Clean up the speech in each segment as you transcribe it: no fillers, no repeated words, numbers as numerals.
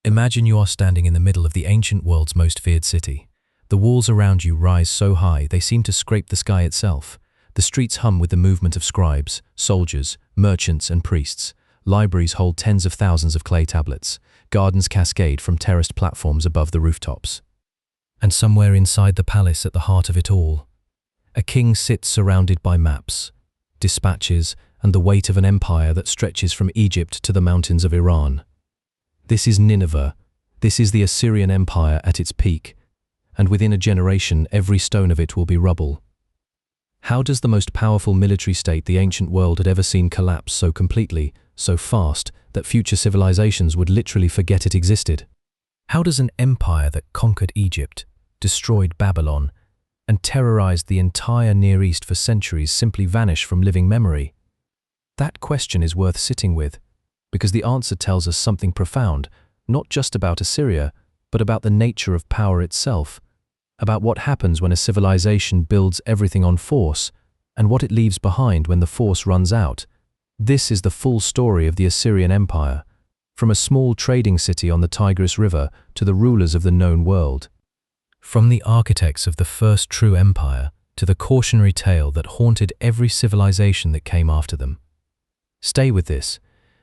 Imagine you are standing in the middle of the ancient world's most feared city. The walls around you rise so high they seem to scrape the sky itself. The streets hum with the movement of scribes, soldiers, merchants and priests. Libraries hold tens of thousands of clay tablets. Gardens cascade from terraced platforms above the rooftops. And somewhere inside the palace at the heart of it all, a king sits surrounded by maps, dispatches and the weight of an empire that stretches from Egypt to the mountains of Iran. This is Nineveh. This is the Assyrian Empire at its peak, and within a generation every stone of it will be rubble. How does the most powerful military state the ancient world had ever seen collapse so completely, so fast, that future civilizations would literally forget it existed? How does an empire that conquered Egypt, destroyed Babylon, and terrorized the entire Near East for centuries simply vanish from living memory? That question is worth sitting with, because the answer tells us something profound, not just about Assyria, but about the nature of power itself, about what happens when a civilization builds everything on force, and what it leaves behind when the force runs out. This is the full story of the Assyrian Empire, from a small trading city on the Tigris River to the rulers of the known world. From the architects of the first true empire to the cautionary tale that haunted every civilization that came after them. Stay with this,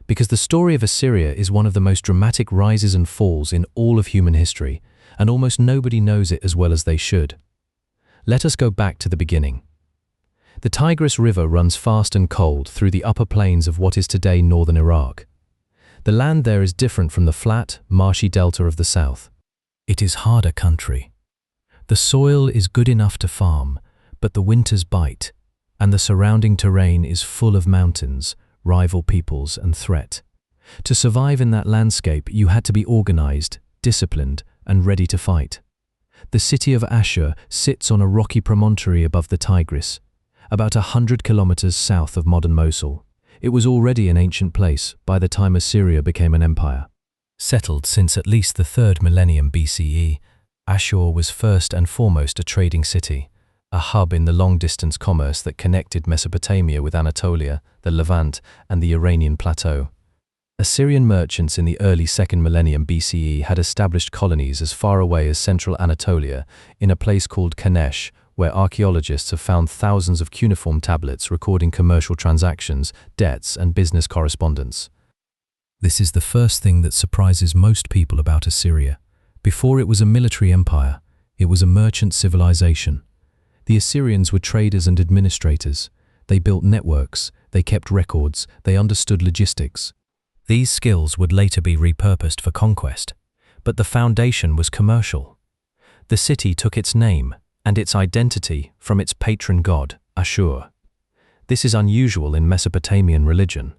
because the story of Assyria is one of the most dramatic rises and falls in all of human history, and almost nobody knows it as well as they should. Let us go back to the beginning. The Tigris River runs fast and cold through the upper plains of what is today northern Iraq. The land there is different from the flat, marshy delta of the south. It is harder country. The soil is good enough to farm, but the winters bite, and the surrounding terrain is full of mountains, rival peoples and threat. To survive in that landscape, you had to be organized, disciplined, and ready to fight. The city of Ashur sits on a rocky promontory above the Tigris, about 100 kilometers south of modern Mosul. It was already an ancient place by the time Assyria became an empire. Settled since at least the 3rd millennium BCE, Ashur was first and foremost a trading city, a hub in the long-distance commerce that connected Mesopotamia with Anatolia, the Levant, and the Iranian plateau. Assyrian merchants in the early 2nd millennium BCE had established colonies as far away as central Anatolia, in a place called Kanesh, where archaeologists have found thousands of cuneiform tablets recording commercial transactions, debts, and business correspondence. This is the first thing that surprises most people about Assyria. Before it was a military empire, it was a merchant civilization. The Assyrians were traders and administrators. They built networks, they kept records, they understood logistics. These skills would later be repurposed for conquest, but the foundation was commercial. The city took its name and its identity from its patron god, Ashur. This is unusual in Mesopotamian religion.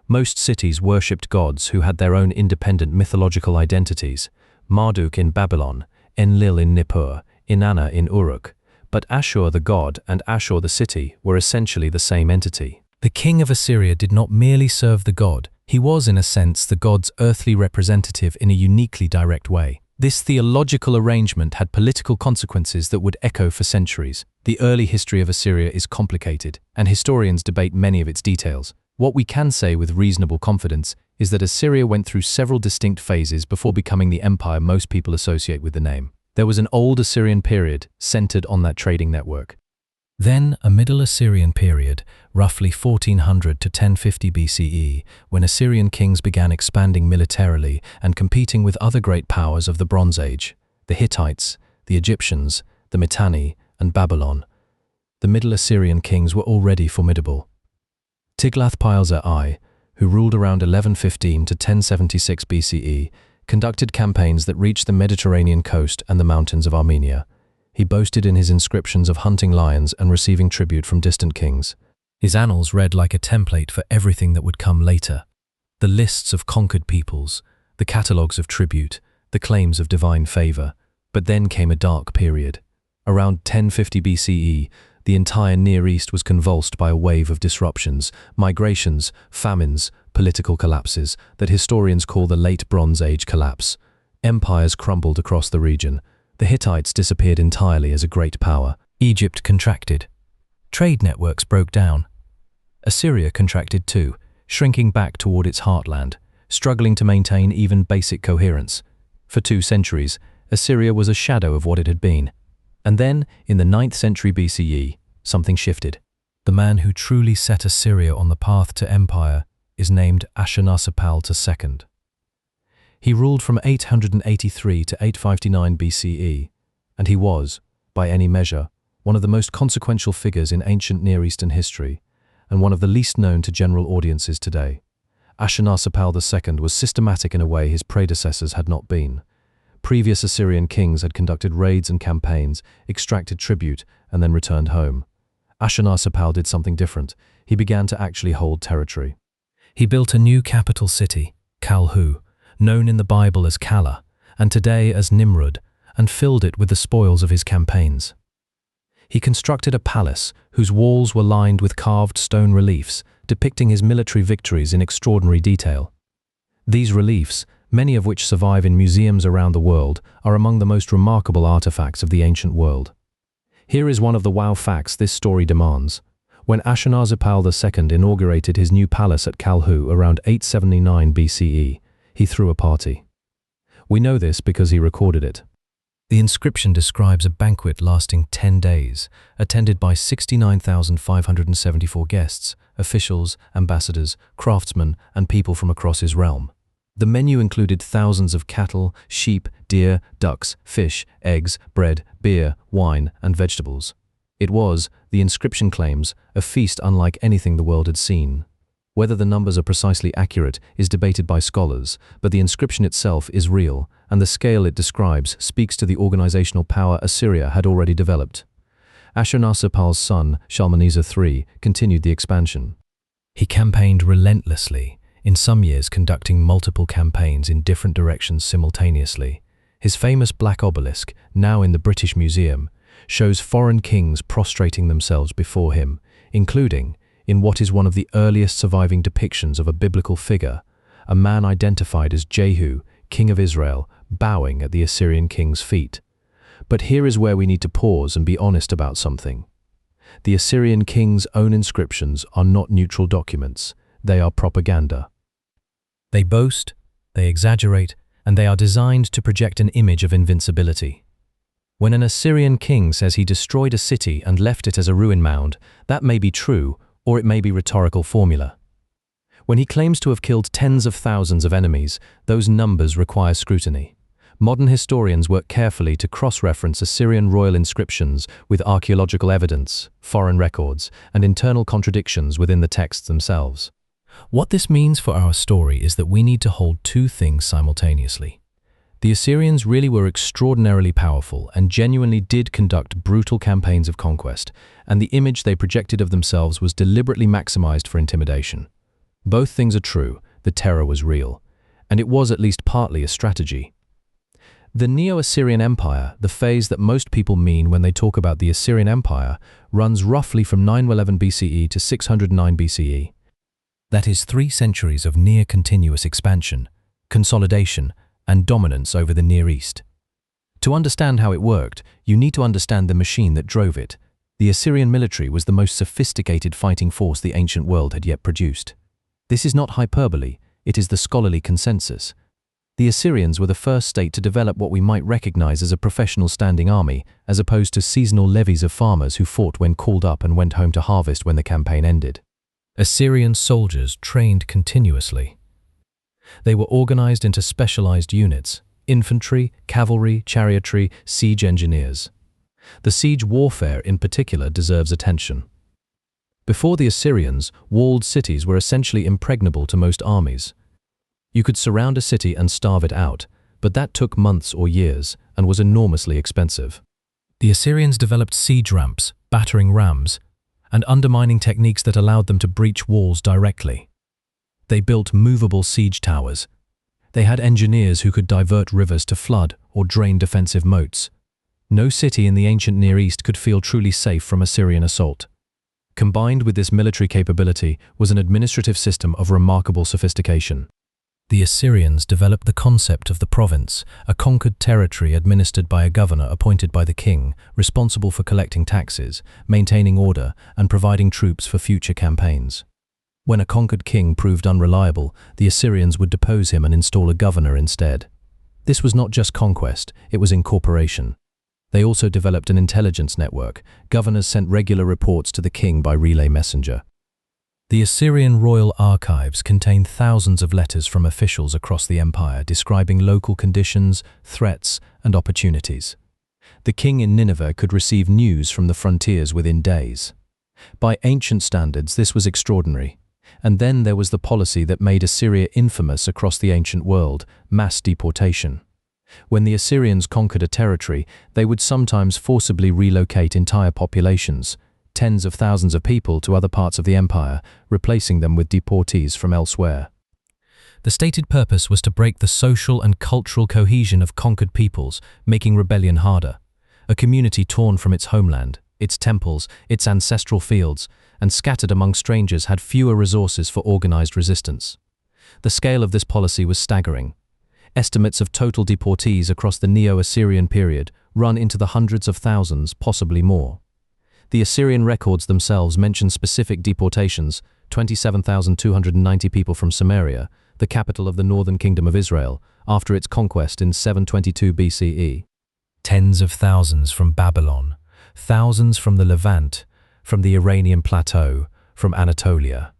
Most cities worshipped gods who had their own independent mythological identities: Marduk in Babylon, Enlil in Nippur, Inanna in Uruk. But Ashur the god and Ashur the city were essentially the same entity. The king of Assyria did not merely serve the god, he was, in a sense, the god's earthly representative in a uniquely direct way. This theological arrangement had political consequences that would echo for centuries. The early history of Assyria is complicated, and historians debate many of its details. What we can say with reasonable confidence is that Assyria went through several distinct phases before becoming the empire most people associate with the name. There was an old Assyrian period centered on that trading network. Then a Middle Assyrian period, roughly 1400 to 1050 BCE, when Assyrian kings began expanding militarily and competing with other great powers of the Bronze Age: the Hittites, the Egyptians, the Mitanni, and Babylon. The Middle Assyrian kings were already formidable. Tiglath-Pileser I, who ruled around 1115 to 1076 BCE, conducted campaigns that reached the Mediterranean coast and the mountains of Armenia. He boasted in his inscriptions of hunting lions and receiving tribute from distant kings. His annals read like a template for everything that would come later: the lists of conquered peoples, the catalogues of tribute, the claims of divine favor. But then came a dark period. Around 1050 BCE, the entire Near East was convulsed by a wave of disruptions, migrations, famines, political collapses that historians call the Late Bronze Age collapse. Empires crumbled across the region. The Hittites disappeared entirely as a great power. Egypt contracted. Trade networks broke down. Assyria contracted too, shrinking back toward its heartland, struggling to maintain even basic coherence. For 2 centuries, Assyria was a shadow of what it had been. And then, in the 9th century BCE, something shifted. The man who truly set Assyria on the path to empire is named Ashurnasirpal II. He ruled from 883 to 859 BCE, and he was, by any measure, one of the most consequential figures in ancient Near Eastern history, and one of the least known to general audiences today. Ashurnasirpal II was systematic in a way his predecessors had not been. Previous Assyrian kings had conducted raids and campaigns, extracted tribute, and then returned home. Ashurnasirpal did something different. He began to actually hold territory. He built a new capital city, Kalhu, known in the Bible as Kala, and today as Nimrud, and filled it with the spoils of his campaigns. He constructed a palace whose walls were lined with carved stone reliefs, depicting his military victories in extraordinary detail. These reliefs, many of which survive in museums around the world, are among the most remarkable artifacts of the ancient world. Here is one of the wow facts this story demands. When Ashurnasirpal II inaugurated his new palace at Kalhu around 879 BCE, he threw a party. We know this because he recorded it. The inscription describes a banquet lasting 10 days, attended by 69,574 guests, officials, ambassadors, craftsmen, and people from across his realm. The menu included thousands of cattle, sheep, deer, ducks, fish, eggs, bread, beer, wine, and vegetables. It was, the inscription claims, a feast unlike anything the world had seen. Whether the numbers are precisely accurate is debated by scholars, but the inscription itself is real, and the scale it describes speaks to the organizational power Assyria had already developed. Ashurnasirpal's son, Shalmaneser III, continued the expansion. He campaigned relentlessly, in some years conducting multiple campaigns in different directions simultaneously. His famous Black Obelisk, now in the British Museum, shows foreign kings prostrating themselves before him, including, in what is one of the earliest surviving depictions of a biblical figure, a man identified as Jehu, king of Israel, bowing at the Assyrian king's feet. But here is where we need to pause and be honest about something. The Assyrian king's own inscriptions are not neutral documents, they are propaganda. They boast, they exaggerate, and they are designed to project an image of invincibility. When an Assyrian king says he destroyed a city and left it as a ruin mound, that may be true, or it may be rhetorical formula. When he claims to have killed tens of thousands of enemies, those numbers require scrutiny. Modern historians work carefully to cross-reference Assyrian royal inscriptions with archaeological evidence, foreign records, and internal contradictions within the texts themselves. What this means for our story is that we need to hold 2 things simultaneously. The Assyrians really were extraordinarily powerful and genuinely did conduct brutal campaigns of conquest, and the image they projected of themselves was deliberately maximized for intimidation. Both things are true, the terror was real, and it was at least partly a strategy. The Neo-Assyrian Empire, the phase that most people mean when they talk about the Assyrian Empire, runs roughly from 911 BCE to 609 BCE. That is 3 centuries of near-continuous expansion, consolidation, and dominance over the Near East. To understand how it worked, you need to understand the machine that drove it. The Assyrian military was the most sophisticated fighting force the ancient world had yet produced. This is not hyperbole, it is the scholarly consensus. The Assyrians were the first state to develop what we might recognize as a professional standing army, as opposed to seasonal levies of farmers who fought when called up and went home to harvest when the campaign ended. Assyrian soldiers trained continuously. They were organized into specialized units: infantry, cavalry, chariotry, siege engineers. The siege warfare in particular deserves attention. Before the Assyrians, walled cities were essentially impregnable to most armies. You could surround a city and starve it out, but that took months or years and was enormously expensive. The Assyrians developed siege ramps, battering rams, and undermining techniques that allowed them to breach walls directly. They built movable siege towers. They had engineers who could divert rivers to flood or drain defensive moats. No city in the ancient Near East could feel truly safe from Assyrian assault. Combined with this military capability was an administrative system of remarkable sophistication. The Assyrians developed the concept of the province, a conquered territory administered by a governor appointed by the king, responsible for collecting taxes, maintaining order, and providing troops for future campaigns. When a conquered king proved unreliable, the Assyrians would depose him and install a governor instead. This was not just conquest, it was incorporation. They also developed an intelligence network. Governors sent regular reports to the king by relay messenger. The Assyrian royal archives contained thousands of letters from officials across the empire describing local conditions, threats, and opportunities. The king in Nineveh could receive news from the frontiers within days. By ancient standards, this was extraordinary. And then there was the policy that made Assyria infamous across the ancient world: mass deportation. When the Assyrians conquered a territory, they would sometimes forcibly relocate entire populations, tens of thousands of people, to other parts of the empire, replacing them with deportees from elsewhere. The stated purpose was to break the social and cultural cohesion of conquered peoples, making rebellion harder. A community torn from its homeland, its temples, its ancestral fields, and scattered among strangers had fewer resources for organized resistance. The scale of this policy was staggering. Estimates of total deportees across the Neo-Assyrian period run into the hundreds of thousands, possibly more. The Assyrian records themselves mention specific deportations: 27,290 people from Samaria, the capital of the northern kingdom of Israel, after its conquest in 722 BCE. Tens of thousands from Babylon, thousands from the Levant, from the Iranian plateau, from Anatolia.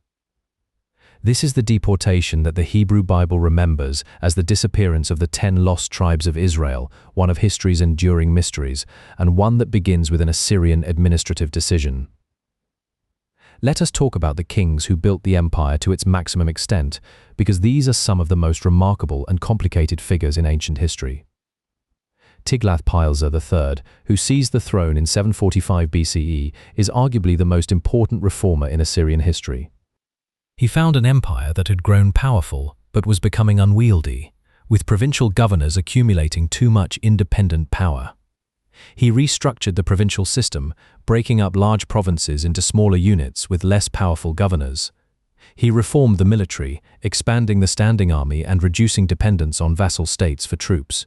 This is the deportation that the Hebrew Bible remembers as the disappearance of the 10 lost tribes of Israel, one of history's enduring mysteries, and one that begins with an Assyrian administrative decision. Let us talk about the kings who built the empire to its maximum extent, because these are some of the most remarkable and complicated figures in ancient history. Tiglath-Pileser III, who seized the throne in 745 BCE, is arguably the most important reformer in Assyrian history. He found an empire that had grown powerful but was becoming unwieldy, with provincial governors accumulating too much independent power. He restructured the provincial system, breaking up large provinces into smaller units with less powerful governors. He reformed the military, expanding the standing army and reducing dependence on vassal states for troops.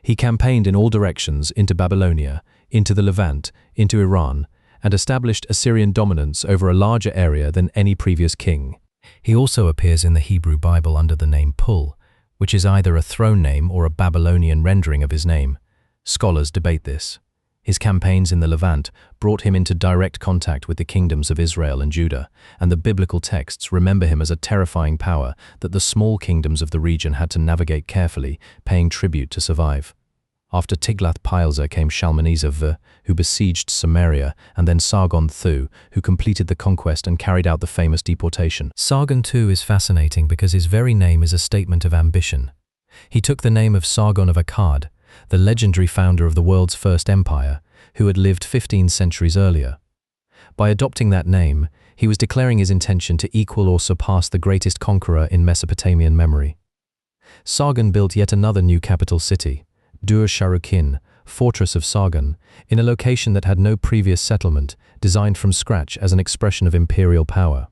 He campaigned in all directions into Babylonia, into the Levant, into Iran, and established Assyrian dominance over a larger area than any previous king. He also appears in the Hebrew Bible under the name Pul, which is either a throne name or a Babylonian rendering of his name. Scholars debate this. His campaigns in the Levant brought him into direct contact with the kingdoms of Israel and Judah, and the biblical texts remember him as a terrifying power that the small kingdoms of the region had to navigate carefully, paying tribute to survive. After Tiglath-Pileser came Shalmaneser V, who besieged Samaria, and then Sargon II, who completed the conquest and carried out the famous deportation. Sargon II is fascinating because his very name is a statement of ambition. He took the name of Sargon of Akkad, the legendary founder of the world's first empire, who had lived 15 centuries earlier. By adopting that name, he was declaring his intention to equal or surpass the greatest conqueror in Mesopotamian memory. Sargon built yet another new capital city, Dur-Sharrukin, fortress of Sargon, in a location that had no previous settlement, designed from scratch as an expression of imperial power.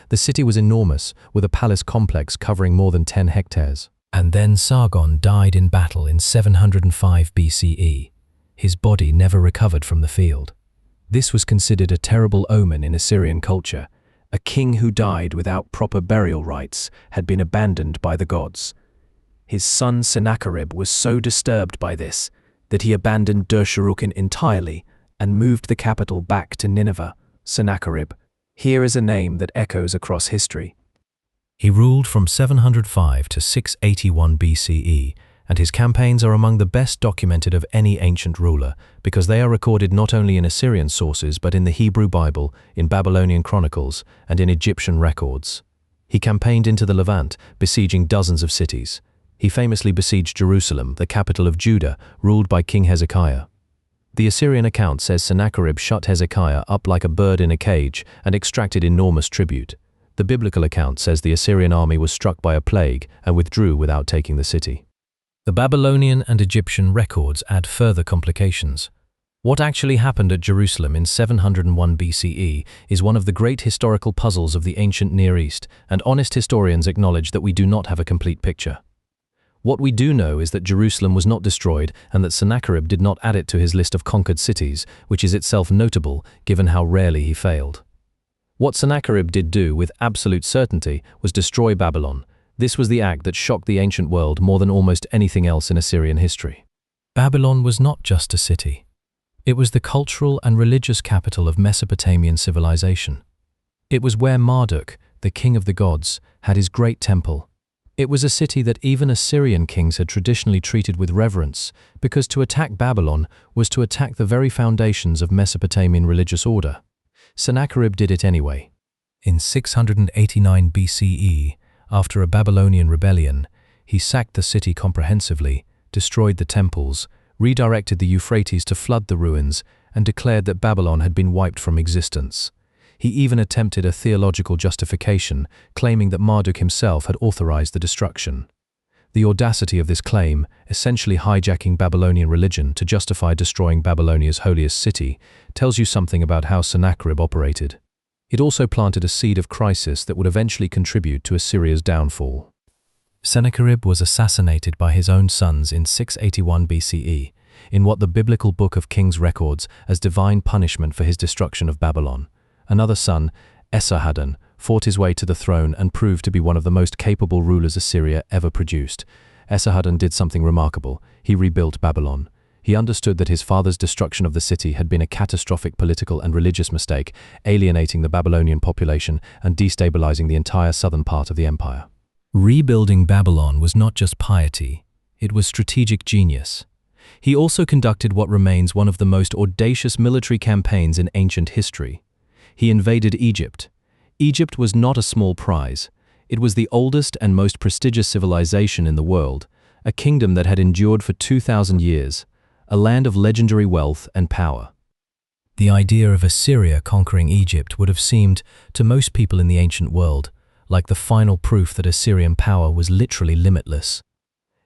The city was enormous, with a palace complex covering more than 10 hectares. And then Sargon died in battle in 705 BCE. His body never recovered from the field. This was considered a terrible omen in Assyrian culture. A king who died without proper burial rites had been abandoned by the gods. His son Sennacherib was so disturbed by this that he abandoned Dur-Sharrukin entirely and moved the capital back to Nineveh. Sennacherib. Here is a name that echoes across history. He ruled from 705 to 681 BCE, and his campaigns are among the best documented of any ancient ruler because they are recorded not only in Assyrian sources but in the Hebrew Bible, in Babylonian chronicles, and in Egyptian records. He campaigned into the Levant, besieging dozens of cities. He famously besieged Jerusalem, the capital of Judah, ruled by King Hezekiah. The Assyrian account says Sennacherib shut Hezekiah up like a bird in a cage and extracted enormous tribute. The biblical account says the Assyrian army was struck by a plague and withdrew without taking the city. The Babylonian and Egyptian records add further complications. What actually happened at Jerusalem in 701 BCE is one of the great historical puzzles of the ancient Near East, and honest historians acknowledge that we do not have a complete picture. What we do know is that Jerusalem was not destroyed and that Sennacherib did not add it to his list of conquered cities, which is itself notable given how rarely he failed. What Sennacherib did do with absolute certainty was destroy Babylon. This was the act that shocked the ancient world more than almost anything else in Assyrian history. Babylon was not just a city. It was the cultural and religious capital of Mesopotamian civilization. It was where Marduk, the king of the gods, had his great temple. It was a city that even Assyrian kings had traditionally treated with reverence, because to attack Babylon was to attack the very foundations of Mesopotamian religious order. Sennacherib did it anyway. In 689 BCE, after a Babylonian rebellion, he sacked the city comprehensively, destroyed the temples, redirected the Euphrates to flood the ruins, and declared that Babylon had been wiped from existence. He even attempted a theological justification, claiming that Marduk himself had authorized the destruction. The audacity of this claim, essentially hijacking Babylonian religion to justify destroying Babylonia's holiest city, tells you something about how Sennacherib operated. It also planted a seed of crisis that would eventually contribute to Assyria's downfall. Sennacherib was assassinated by his own sons in 681 BCE, in what the biblical Book of Kings records as divine punishment for his destruction of Babylon. Another son, Esarhaddon, fought his way to the throne and proved to be one of the most capable rulers Assyria ever produced. Esarhaddon did something remarkable. He rebuilt Babylon. He understood that his father's destruction of the city had been a catastrophic political and religious mistake, alienating the Babylonian population and destabilizing the entire southern part of the empire. Rebuilding Babylon was not just piety, it was strategic genius. He also conducted what remains one of the most audacious military campaigns in ancient history. He invaded Egypt. Egypt was not a small prize. It was the oldest and most prestigious civilization in the world, a kingdom that had endured for 2,000 years, a land of legendary wealth and power. The idea of Assyria conquering Egypt would have seemed, to most people in the ancient world, like the final proof that Assyrian power was literally limitless.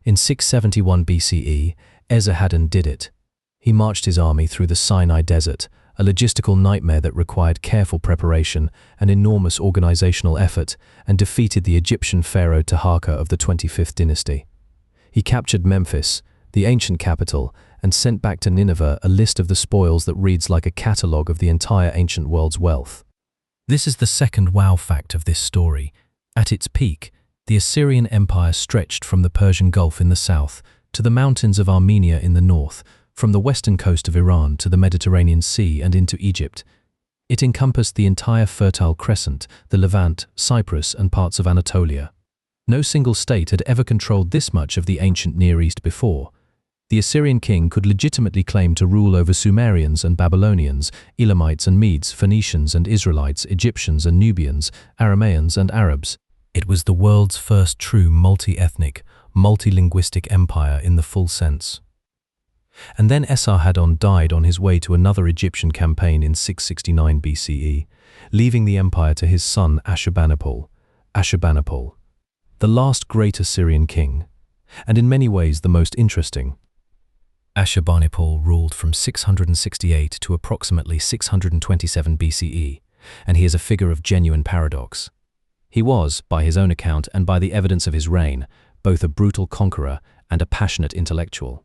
In 671 BCE, Esarhaddon did it. He marched his army through the Sinai Desert, a logistical nightmare that required careful preparation and enormous organizational effort, and defeated the Egyptian pharaoh Taharqa of the 25th dynasty. He captured Memphis, the ancient capital, and sent back to Nineveh a list of the spoils that reads like a catalogue of the entire ancient world's wealth. This is the second wow fact of this story. At its peak, the Assyrian Empire stretched from the Persian Gulf in the south to the mountains of Armenia in the north, from the western coast of Iran to the Mediterranean Sea and into Egypt. It encompassed the entire Fertile Crescent, the Levant, Cyprus, and parts of Anatolia. No single state had ever controlled this much of the ancient Near East before. The Assyrian king could legitimately claim to rule over Sumerians and Babylonians, Elamites and Medes, Phoenicians and Israelites, Egyptians and Nubians, Aramaeans and Arabs. It was the world's first true multi-ethnic, multilinguistic empire in the full sense. And then Esarhaddon died on his way to another Egyptian campaign in 669 BCE, leaving the empire to his son Ashurbanipal, the last great Assyrian king, and in many ways the most interesting. Ashurbanipal ruled from 668 to approximately 627 BCE, and he is a figure of genuine paradox. He was, by his own account and by the evidence of his reign, both a brutal conqueror and a passionate intellectual.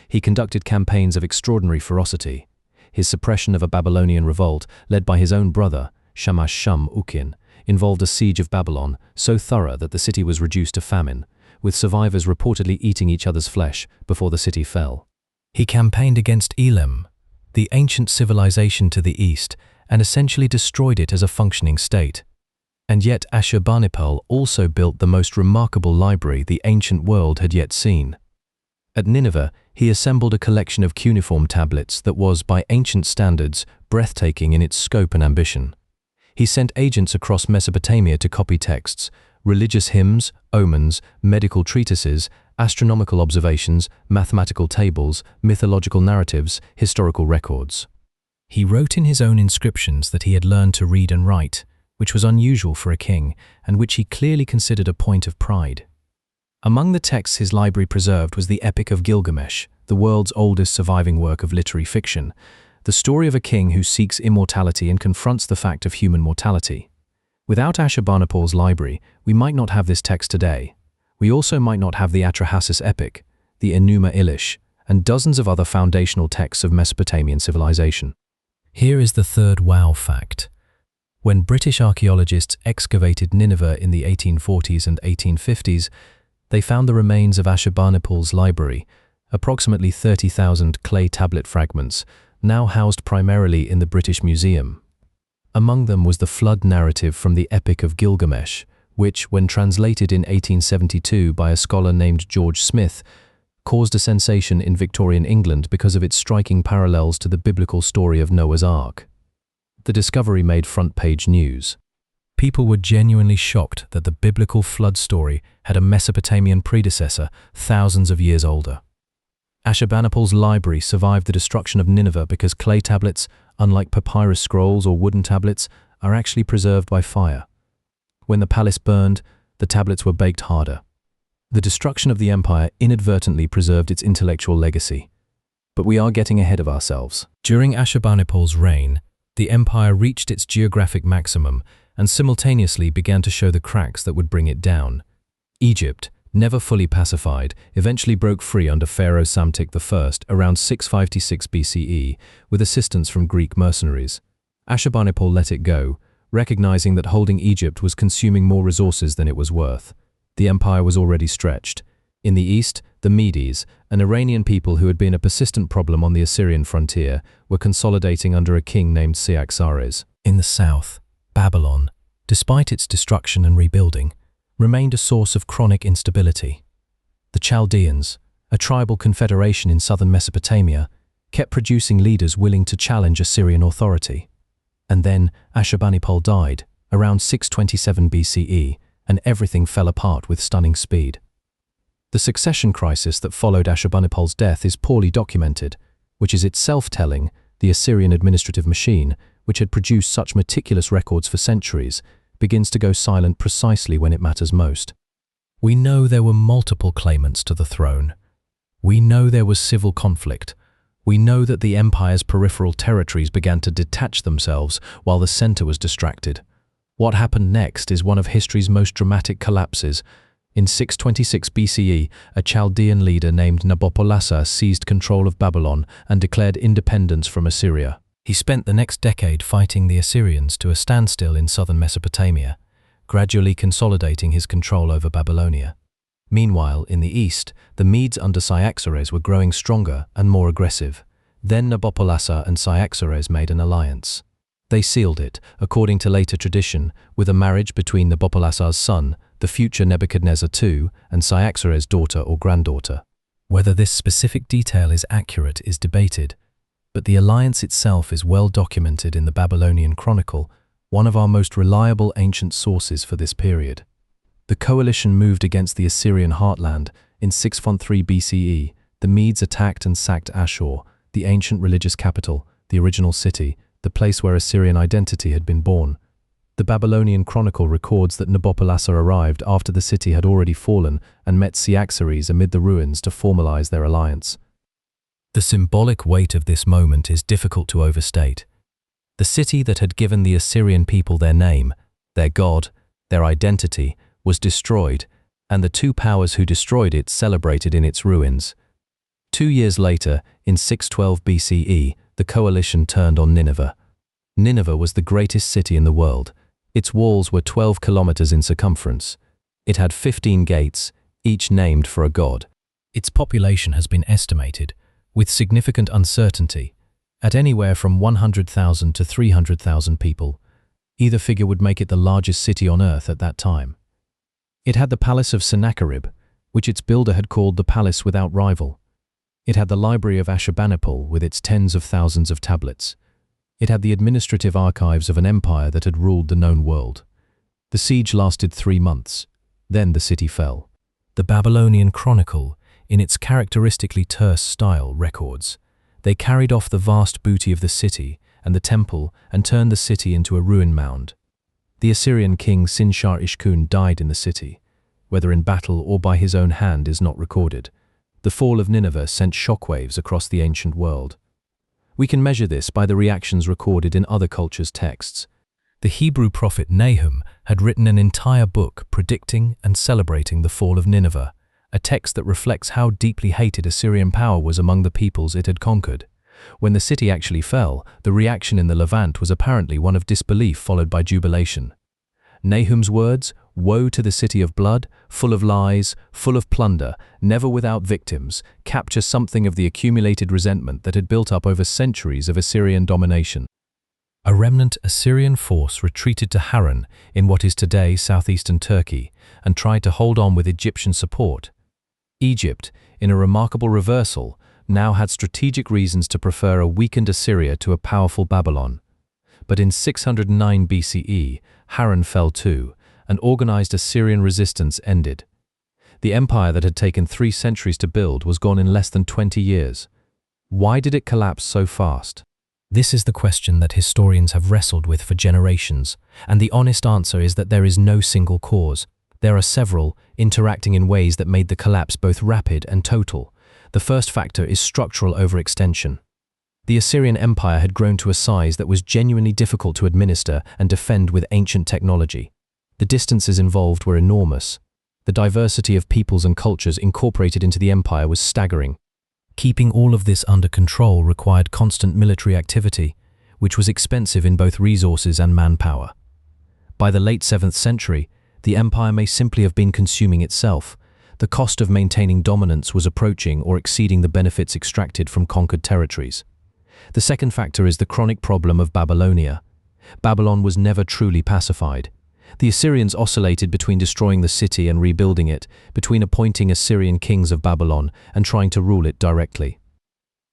He conducted campaigns of extraordinary ferocity. His suppression of a Babylonian revolt, led by his own brother, Shamash-shum-ukin, involved a siege of Babylon so thorough that the city was reduced to famine, with survivors reportedly eating each other's flesh before the city fell. He campaigned against Elam, the ancient civilization to the east, and essentially destroyed it as a functioning state. And yet Ashurbanipal also built the most remarkable library the ancient world had yet seen. At Nineveh, he assembled a collection of cuneiform tablets that was, by ancient standards, breathtaking in its scope and ambition. He sent agents across Mesopotamia to copy texts, religious hymns, omens, medical treatises, astronomical observations, mathematical tables, mythological narratives, historical records. He wrote in his own inscriptions that he had learned to read and write, which was unusual for a king, and which he clearly considered a point of pride. Among the texts his library preserved was the Epic of Gilgamesh, the world's oldest surviving work of literary fiction, the story of a king who seeks immortality and confronts the fact of human mortality. Without Ashurbanipal's library, we might not have this text today. We also might not have the Atrahasis epic, the Enuma Elish, and dozens of other foundational texts of Mesopotamian civilization. Here is the third wow fact. When British archaeologists excavated Nineveh in the 1840s and 1850s, they found the remains of Ashurbanipal's library, approximately 30,000 clay tablet fragments, now housed primarily in the British Museum. Among them was the flood narrative from the Epic of Gilgamesh, which, when translated in 1872 by a scholar named George Smith, caused a sensation in Victorian England because of its striking parallels to the biblical story of Noah's Ark. The discovery made front-page news. People were genuinely shocked that the biblical flood story had a Mesopotamian predecessor thousands of years older. Ashurbanipal's library survived the destruction of Nineveh because clay tablets, unlike papyrus scrolls or wooden tablets, are actually preserved by fire. When the palace burned, the tablets were baked harder. The destruction of the empire inadvertently preserved its intellectual legacy. But we are getting ahead of ourselves. During Ashurbanipal's reign, the empire reached its geographic maximum and simultaneously began to show the cracks that would bring it down. Egypt, never fully pacified, eventually broke free under Pharaoh Psamtik I around 656 BCE with assistance from Greek mercenaries. Ashurbanipal let it go, recognizing that holding Egypt was consuming more resources than it was worth. The empire was already stretched. In the east, the Medes, an Iranian people who had been a persistent problem on the Assyrian frontier, were consolidating under a king named Cyaxares. In the south, Babylon, despite its destruction and rebuilding, remained a source of chronic instability. The Chaldeans, a tribal confederation in southern Mesopotamia, kept producing leaders willing to challenge Assyrian authority. And then Ashurbanipal died, around 627 BCE, and everything fell apart with stunning speed. The succession crisis that followed Ashurbanipal's death is poorly documented, which is itself telling. The Assyrian administrative machine, which had produced such meticulous records for centuries, begins to go silent precisely when it matters most. We know there were multiple claimants to the throne. We know there was civil conflict. We know that the empire's peripheral territories began to detach themselves while the center was distracted. What happened next is one of history's most dramatic collapses. In 626 BCE, a Chaldean leader named Nabopolassar seized control of Babylon and declared independence from Assyria. He spent the next decade fighting the Assyrians to a standstill in southern Mesopotamia, gradually consolidating his control over Babylonia. Meanwhile, in the east, the Medes under Cyaxares were growing stronger and more aggressive. Then Nabopolassar and Cyaxares made an alliance. They sealed it, according to later tradition, with a marriage between Nabopolassar's son, the future Nebuchadnezzar II, and Cyaxares' daughter or granddaughter. Whether this specific detail is accurate is debated, but the alliance itself is well documented in the Babylonian Chronicle, one of our most reliable ancient sources for this period. The coalition moved against the Assyrian heartland. In 613 BCE, the Medes attacked and sacked Ashur, the ancient religious capital, the original city, the place where Assyrian identity had been born. The Babylonian Chronicle records that Nabopolassar arrived after the city had already fallen and met Cyaxares amid the ruins to formalize their alliance. The symbolic weight of this moment is difficult to overstate. The city that had given the Assyrian people their name, their god, their identity, was destroyed, and the two powers who destroyed it celebrated in its ruins. 2 years later, in 612 BCE, the coalition turned on Nineveh. Nineveh was the greatest city in the world. Its walls were 12 kilometers in circumference. It had 15 gates, each named for a god. Its population has been estimated, with significant uncertainty, at anywhere from 100,000 to 300,000 people. Either figure would make it the largest city on earth at that time. It had the palace of Sennacherib, which its builder had called the palace without rival. It had the library of Ashurbanipal with its tens of thousands of tablets. It had the administrative archives of an empire that had ruled the known world. The siege lasted 3 months. Then the city fell. The Babylonian Chronicle, in its characteristically terse style, records: they carried off the vast booty of the city and the temple and turned the city into a ruin mound. The Assyrian king Sin-shar-ishkun died in the city. Whether in battle or by his own hand is not recorded. The fall of Nineveh sent shockwaves across the ancient world. We can measure this by the reactions recorded in other cultures' texts. The Hebrew prophet Nahum had written an entire book predicting and celebrating the fall of Nineveh, a text that reflects how deeply hated Assyrian power was among the peoples it had conquered. When the city actually fell, the reaction in the Levant was apparently one of disbelief followed by jubilation. Nahum's words, "Woe to the city of blood, full of lies, full of plunder, never without victims," capture something of the accumulated resentment that had built up over centuries of Assyrian domination. A remnant Assyrian force retreated to Harran in what is today southeastern Turkey and tried to hold on with Egyptian support. Egypt, in a remarkable reversal, now had strategic reasons to prefer a weakened Assyria to a powerful Babylon. But in 609 BCE, Harran fell too, and organized Assyrian resistance ended. The empire that had taken 3 centuries to build was gone in less than 20 years. Why did it collapse so fast? This is the question that historians have wrestled with for generations, and the honest answer is that there is no single cause. There are several, interacting in ways that made the collapse both rapid and total. The first factor is structural overextension. The Assyrian Empire had grown to a size that was genuinely difficult to administer and defend with ancient technology. The distances involved were enormous. The diversity of peoples and cultures incorporated into the empire was staggering. Keeping all of this under control required constant military activity, which was expensive in both resources and manpower. By the late 7th century, the empire may simply have been consuming itself. The cost of maintaining dominance was approaching or exceeding the benefits extracted from conquered territories. The second factor is the chronic problem of Babylonia. Babylon was never truly pacified. The Assyrians oscillated between destroying the city and rebuilding it, between appointing Assyrian kings of Babylon and trying to rule it directly.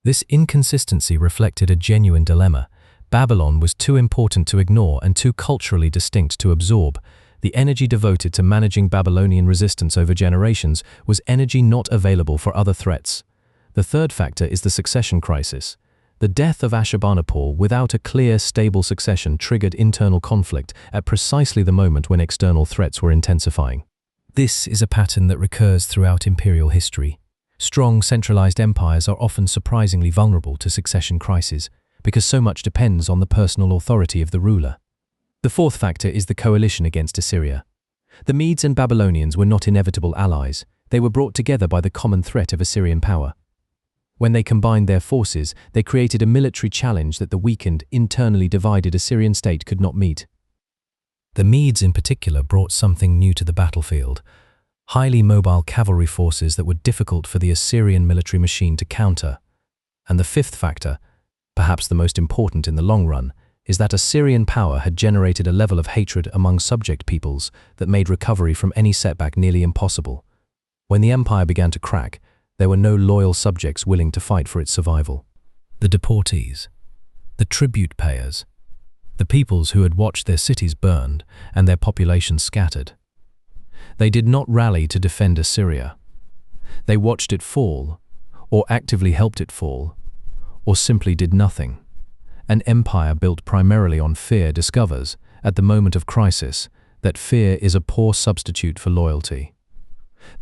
This inconsistency reflected a genuine dilemma. Babylon was too important to ignore and too culturally distinct to absorb. The energy devoted to managing Babylonian resistance over generations was energy not available for other threats. The third factor is the succession crisis. The death of Ashurbanipal without a clear, stable succession triggered internal conflict at precisely the moment when external threats were intensifying. This is a pattern that recurs throughout imperial history. Strong, centralized empires are often surprisingly vulnerable to succession crises because so much depends on the personal authority of the ruler. The fourth factor is the coalition against Assyria. The Medes and Babylonians were not inevitable allies. They were brought together by the common threat of Assyrian power. When they combined their forces, they created a military challenge that the weakened, internally divided Assyrian state could not meet. The Medes in particular brought something new to the battlefield: highly mobile cavalry forces that were difficult for the Assyrian military machine to counter. And the fifth factor, perhaps the most important in the long run, is that Assyrian power had generated a level of hatred among subject peoples that made recovery from any setback nearly impossible. When the empire began to crack, there were no loyal subjects willing to fight for its survival. The deportees, the tribute payers, the peoples who had watched their cities burned and their populations scattered. They did not rally to defend Assyria. They watched it fall, or actively helped it fall, or simply did nothing. An empire built primarily on fear discovers, at the moment of crisis, that fear is a poor substitute for loyalty.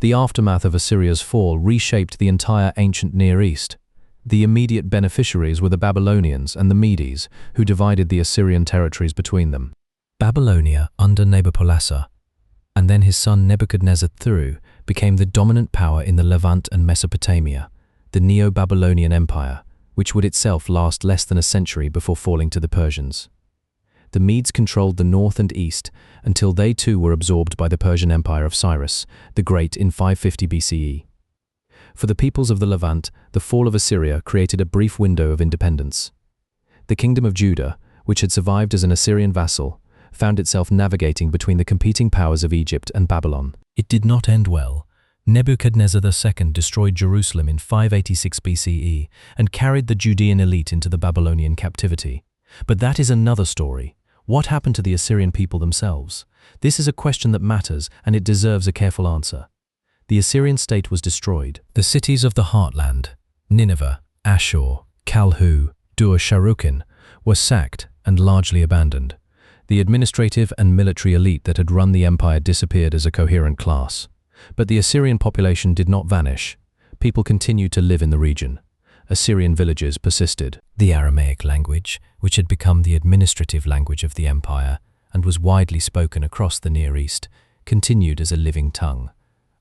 The aftermath of Assyria's fall reshaped the entire ancient Near East. The immediate beneficiaries were the Babylonians and the Medes, who divided the Assyrian territories between them. Babylonia, under Nabopolassar, and then his son Nebuchadnezzar III, became the dominant power in the Levant and Mesopotamia, the Neo-Babylonian Empire, which would itself last less than a century before falling to the Persians. The Medes controlled the north and east until they too were absorbed by the Persian Empire of Cyrus the Great in 550 BCE. For the peoples of the Levant, the fall of Assyria created a brief window of independence. The kingdom of Judah, which had survived as an Assyrian vassal, found itself navigating between the competing powers of Egypt and Babylon. It did not end well. Nebuchadnezzar II destroyed Jerusalem in 586 BCE and carried the Judean elite into the Babylonian captivity. But that is another story. What happened to the Assyrian people themselves? This is a question that matters, and it deserves a careful answer. The Assyrian state was destroyed. The cities of the heartland, Nineveh, Ashur, Kalhu, Dur-Sharrukin, were sacked and largely abandoned. The administrative and military elite that had run the empire disappeared as a coherent class. But the Assyrian population did not vanish. People continued to live in the region. Assyrian villages persisted. The Aramaic language, which had become the administrative language of the empire and was widely spoken across the Near East, continued as a living tongue.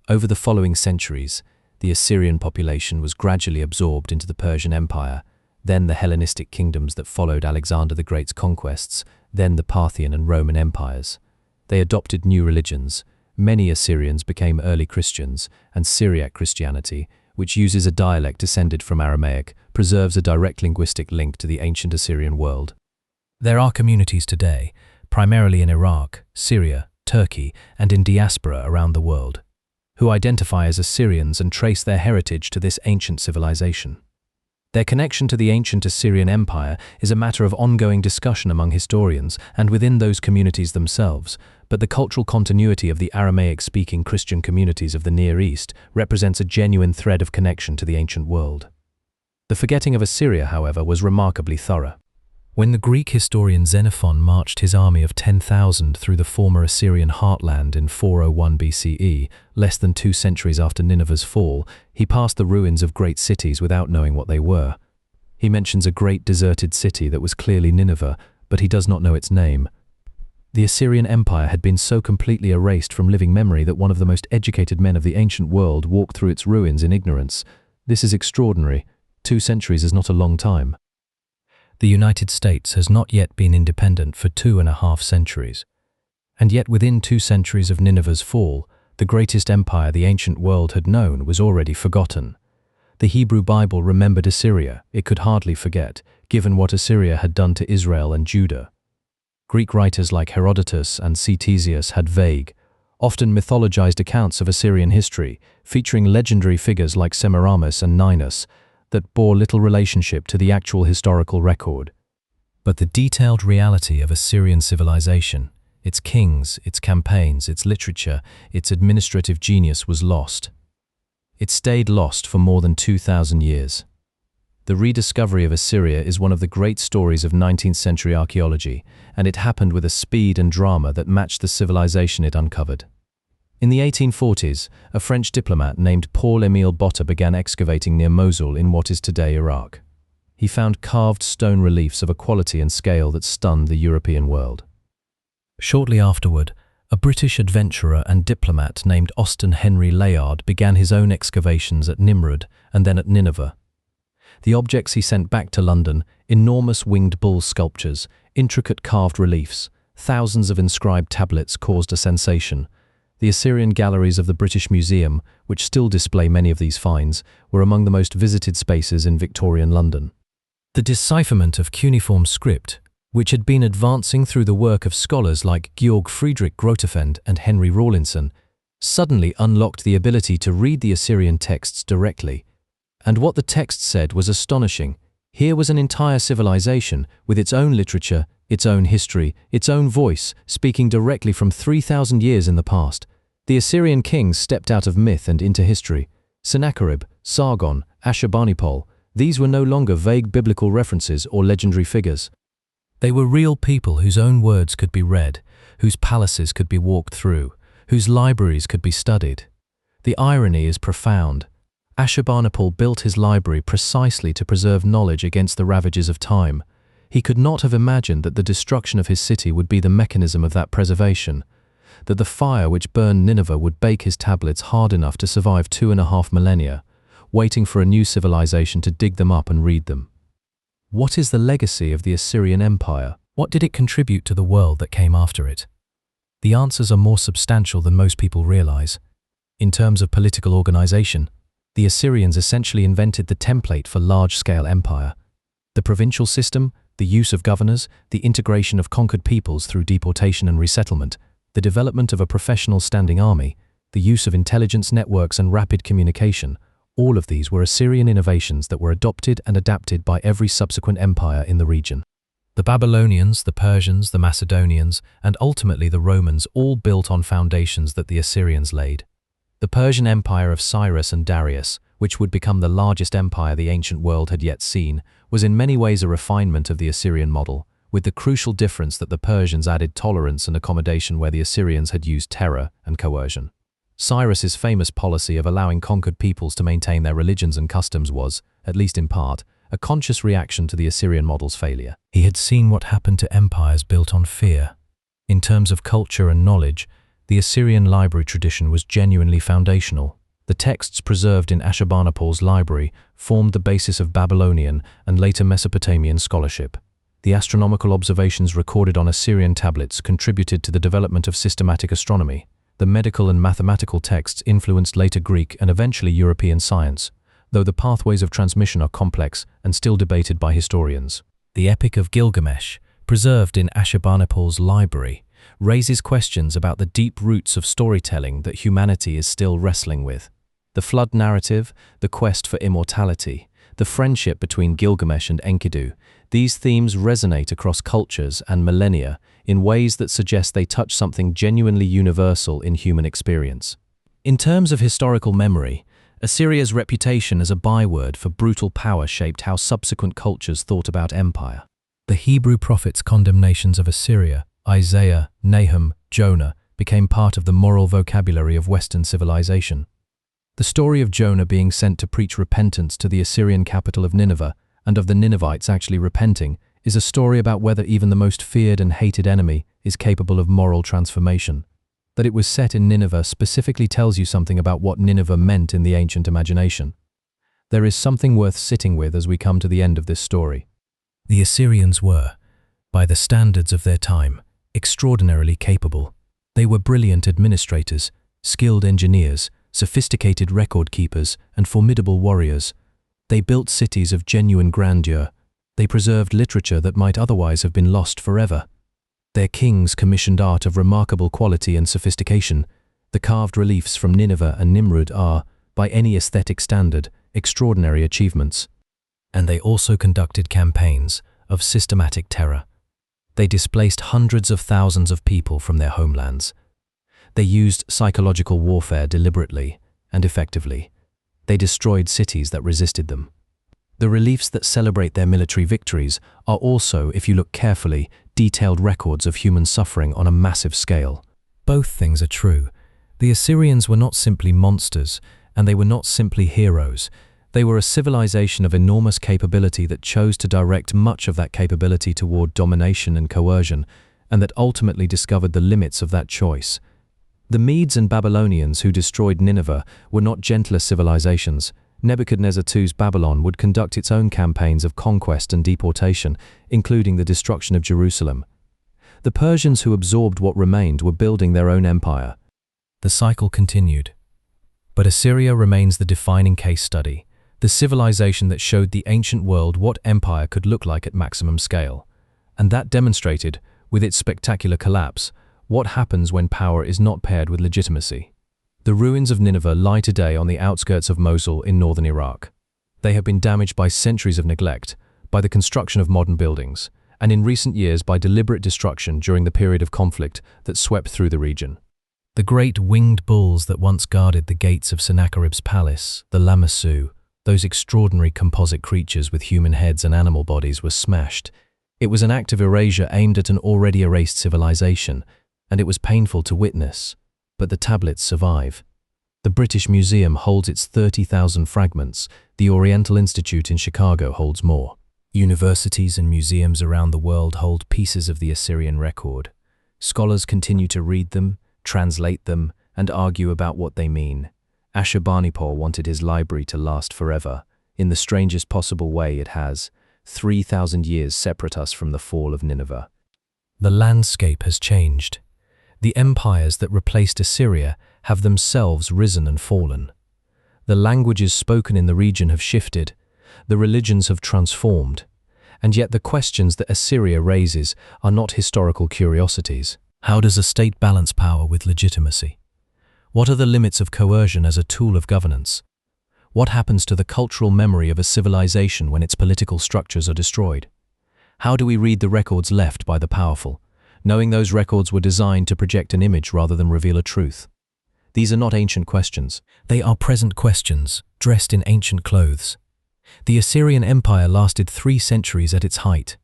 Over the following centuries, the Assyrian population was gradually absorbed into the Persian Empire, then the Hellenistic kingdoms that followed Alexander the Great's conquests, then the Parthian and Roman empires. They adopted new religions. Many Assyrians became early Christians, and Syriac Christianity, which uses a dialect descended from Aramaic, preserves a direct linguistic link to the ancient Assyrian world. There are communities today, primarily in Iraq, Syria, Turkey, and in diaspora around the world, who identify as Assyrians and trace their heritage to this ancient civilization. Their connection to the ancient Assyrian Empire is a matter of ongoing discussion among historians and within those communities themselves, but the cultural continuity of the Aramaic-speaking Christian communities of the Near East represents a genuine thread of connection to the ancient world. The forgetting of Assyria, however, was remarkably thorough. When the Greek historian Xenophon marched his army of 10,000 through the former Assyrian heartland in 401 BCE, less than 2 centuries after Nineveh's fall, he passed the ruins of great cities without knowing what they were. He mentions a great deserted city that was clearly Nineveh, but he does not know its name. The Assyrian Empire had been so completely erased from living memory that one of the most educated men of the ancient world walked through its ruins in ignorance. This is extraordinary. 2 centuries is not a long time. The United States has not yet been independent for 2.5 centuries. And yet within 2 centuries of Nineveh's fall, the greatest empire the ancient world had known was already forgotten. The Hebrew Bible remembered Assyria. It could hardly forget, given what Assyria had done to Israel and Judah. Greek writers like Herodotus and Ctesias had vague, often mythologized accounts of Assyrian history, featuring legendary figures like Semiramis and Ninus, that bore little relationship to the actual historical record. But the detailed reality of Assyrian civilization, its kings, its campaigns, its literature, its administrative genius was lost. It stayed lost for more than 2,000 years. The rediscovery of Assyria is one of the great stories of 19th century archaeology, and it happened with a speed and drama that matched the civilization it uncovered. In the 1840s, a French diplomat named Paul-Émile Botta began excavating near Mosul in what is today Iraq. He found carved stone reliefs of a quality and scale that stunned the European world. Shortly afterward, a British adventurer and diplomat named Austin Henry Layard began his own excavations at Nimrud and then at Nineveh. The objects he sent back to London, enormous winged bull sculptures, intricate carved reliefs, thousands of inscribed tablets, caused a sensation. The Assyrian galleries of the British Museum, which still display many of these finds, were among the most visited spaces in Victorian London. The decipherment of cuneiform script, which had been advancing through the work of scholars like Georg Friedrich Grotefend and Henry Rawlinson, suddenly unlocked the ability to read the Assyrian texts directly. And what the text said was astonishing. Here was an entire civilization with its own literature, its own history, its own voice, speaking directly from 3,000 years in the past. The Assyrian kings stepped out of myth and into history. Sennacherib, Sargon, Ashurbanipal, these were no longer vague biblical references or legendary figures. They were real people whose own words could be read, whose palaces could be walked through, whose libraries could be studied. The irony is profound. Ashurbanipal built his library precisely to preserve knowledge against the ravages of time. He could not have imagined that the destruction of his city would be the mechanism of that preservation, that the fire which burned Nineveh would bake his tablets hard enough to survive 2.5 millennia, waiting for a new civilization to dig them up and read them. What is the legacy of the Assyrian Empire? What did it contribute to the world that came after it? The answers are more substantial than most people realize. In terms of political organization, the Assyrians essentially invented the template for large-scale empire. The provincial system, the use of governors, the integration of conquered peoples through deportation and resettlement, the development of a professional standing army, the use of intelligence networks and rapid communication, all of these were Assyrian innovations that were adopted and adapted by every subsequent empire in the region. The Babylonians, the Persians, the Macedonians, and ultimately the Romans all built on foundations that the Assyrians laid. The Persian Empire of Cyrus and Darius, which would become the largest empire the ancient world had yet seen, was in many ways a refinement of the Assyrian model, with the crucial difference that the Persians added tolerance and accommodation where the Assyrians had used terror and coercion. Cyrus's famous policy of allowing conquered peoples to maintain their religions and customs was, at least in part, a conscious reaction to the Assyrian model's failure. He had seen what happened to empires built on fear. In terms of culture and knowledge, the Assyrian library tradition was genuinely foundational. The texts preserved in Ashurbanipal's library formed the basis of Babylonian and later Mesopotamian scholarship. The astronomical observations recorded on Assyrian tablets contributed to the development of systematic astronomy. The medical and mathematical texts influenced later Greek and eventually European science, though the pathways of transmission are complex and still debated by historians. The Epic of Gilgamesh, preserved in Ashurbanipal's library, raises questions about the deep roots of storytelling that humanity is still wrestling with. The flood narrative, the quest for immortality, the friendship between Gilgamesh and Enkidu, these themes resonate across cultures and millennia in ways that suggest they touch something genuinely universal in human experience. In terms of historical memory, Assyria's reputation as a byword for brutal power shaped how subsequent cultures thought about empire. The Hebrew prophets' condemnations of Assyria, Isaiah, Nahum, Jonah, became part of the moral vocabulary of Western civilization. The story of Jonah being sent to preach repentance to the Assyrian capital of Nineveh, and of the Ninevites actually repenting, is a story about whether even the most feared and hated enemy is capable of moral transformation. That it was set in Nineveh specifically tells you something about what Nineveh meant in the ancient imagination. There is something worth sitting with as we come to the end of this story. The Assyrians were, by the standards of their time, extraordinarily capable. They were brilliant administrators, skilled engineers, sophisticated record keepers, and formidable warriors. They built cities of genuine grandeur. They preserved literature that might otherwise have been lost forever. Their kings commissioned art of remarkable quality and sophistication. The carved reliefs from Nineveh and Nimrud are, by any aesthetic standard, extraordinary achievements. And they also conducted campaigns of systematic terror. They displaced hundreds of thousands of people from their homelands. They used psychological warfare deliberately and effectively. They destroyed cities that resisted them. The reliefs that celebrate their military victories are also, if you look carefully, detailed records of human suffering on a massive scale. Both things are true. The Assyrians were not simply monsters, and they were not simply heroes. They were a civilization of enormous capability that chose to direct much of that capability toward domination and coercion, and that ultimately discovered the limits of that choice. The Medes and Babylonians who destroyed Nineveh were not gentler civilizations. Nebuchadnezzar II's Babylon would conduct its own campaigns of conquest and deportation, including the destruction of Jerusalem. The Persians who absorbed what remained were building their own empire. The cycle continued. But Assyria remains the defining case study, the civilization that showed the ancient world what empire could look like at maximum scale. And that demonstrated, with its spectacular collapse, what happens when power is not paired with legitimacy. The ruins of Nineveh lie today on the outskirts of Mosul in northern Iraq. They have been damaged by centuries of neglect, by the construction of modern buildings, and in recent years by deliberate destruction during the period of conflict that swept through the region. The great winged bulls that once guarded the gates of Sennacherib's palace, the Lamassu, those extraordinary composite creatures with human heads and animal bodies, were smashed. It was an act of erasure aimed at an already erased civilization, and it was painful to witness. But the tablets survive. The British Museum holds its 30,000 fragments. The Oriental Institute in Chicago holds more. Universities and museums around the world hold pieces of the Assyrian record. Scholars continue to read them, translate them, and argue about what they mean. Ashurbanipal wanted his library to last forever. In the strangest possible way it has. 3,000 years separate us from the fall of Nineveh. The landscape has changed. The empires that replaced Assyria have themselves risen and fallen. The languages spoken in the region have shifted, the religions have transformed, and yet the questions that Assyria raises are not historical curiosities. How does a state balance power with legitimacy? What are the limits of coercion as a tool of governance? What happens to the cultural memory of a civilization when its political structures are destroyed? How do we read the records left by the powerful, knowing those records were designed to project an image rather than reveal a truth? These are not ancient questions. They are present questions, dressed in ancient clothes. The Assyrian Empire lasted 3 centuries at its height.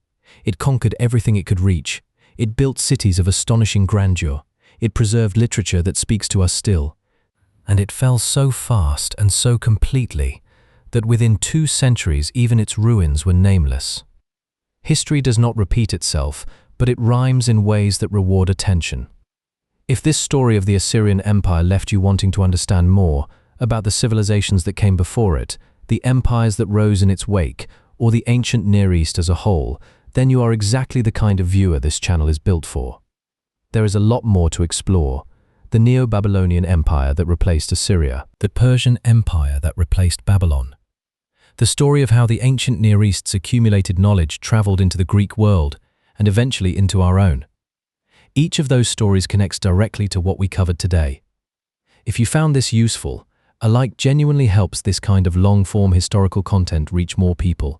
It conquered everything it could reach. It built cities of astonishing grandeur. It preserved literature that speaks to us still. And it fell so fast and so completely that within 2 centuries even its ruins were nameless. History does not repeat itself, but it rhymes in ways that reward attention. If this story of the Assyrian Empire left you wanting to understand more about the civilizations that came before it, the empires that rose in its wake, or the ancient Near East as a whole, then you are exactly the kind of viewer this channel is built for. There is a lot more to explore. The Neo-Babylonian Empire that replaced Assyria, the Persian Empire that replaced Babylon. The story of how the ancient Near East's accumulated knowledge traveled into the Greek world and eventually into our own. Each of those stories connects directly to what we covered today. If you found this useful, a like genuinely helps this kind of long-form historical content reach more people.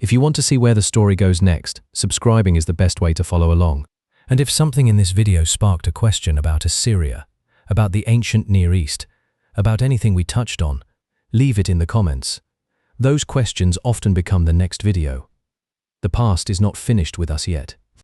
If you want to see where the story goes next, subscribing is the best way to follow along. And if something in this video sparked a question about Assyria, about the ancient Near East, about anything we touched on, leave it in the comments. Those questions often become the next video. The past is not finished with us yet.